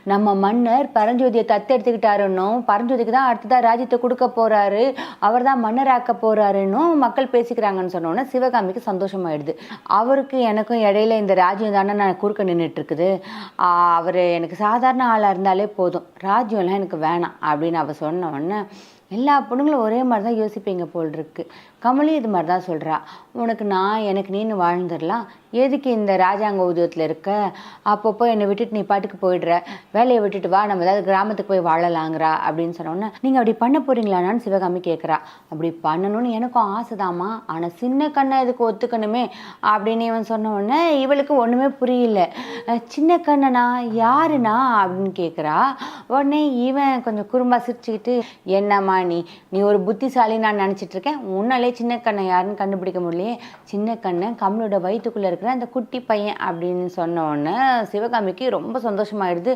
நம்ம மன்னர் பரஞ்சோதியை தத்தெடுத்துக்கிட்டாருன்னும் பரஞ்சோதிக்கு தான் அடுத்ததாக ராஜ்யத்தை கொடுக்க போகிறாரு, அவர் தான் மன்னராக்க போகிறாருன்னும் மக்கள் பேசிக்கிறாங்கன்னு சொன்னோன்னே சிவகாமிக்கு சந்தோஷமாயிடுது. அவருக்கு எனக்கும் இடையில இந்த ராஜ்யம் தானே நான் குறுக்க நின்றுட்டு இருக்குது, அவர் எனக்கு சாதாரண ஆளாக இருந்தாலே போதும், ராஜ்யம்லாம் எனக்கு வேணாம் அப்படின்னு அவள் சொன்ன உடனே எல்லா பொண்ணுங்களும் ஒரே மாதிரி தான் யோசிப்பீங்க போல் இருக்கு. கமலி இது மாதிரி தான் சொல்கிறா, உனக்கு நான் எனக்கு நீன்னு வாழ்ந்துடலாம், எதுக்கு இந்த ராஜாங்க உதயத்தில் இருக்க, அப்பப்போ என்னை விட்டுட்டு நீ பாட்டுக்கு போயிடுற, வேலையை விட்டுட்டு வா, நம்ம ஏதாவது கிராமத்துக்கு போய் வாழலாங்கிறா அப்படின்னு சொன்னோன்னே நீங்கள் அப்படி பண்ண போகிறீங்களான்னு சிவகாமி கேட்குறா. அப்படி பண்ணணும்னு எனக்கும் ஆசைதாம்மா, ஆனால் சின்ன கண்ணை இதுக்கு ஒத்துக்கணுமே அப்படின்னு இவன் சொன்ன உடனே இவளுக்கு ஒன்றுமே புரியல. சின்ன கண்ணனா யாருண்ணா அப்படின்னு கேட்குறா. உடனே இவன் கொஞ்சம் குறும்பா சிரிச்சுக்கிட்டு, என்னம்மா நீ ஒரு புத்திசாலி நான் நினச்சிட்டு இருக்கேன், உன்னாலே சின்ன கண்ணை யாருன்னு கண்டுபிடிக்க முடியலையே, சின்ன கண்ணன் கமலோட வயிற்றுக்குள்ளே இருக்கிற அந்த குட்டி பையன் அப்படின்னு சொன்ன உடனே சிவகாமிக்கு ரொம்ப சந்தோஷமாயிடுது.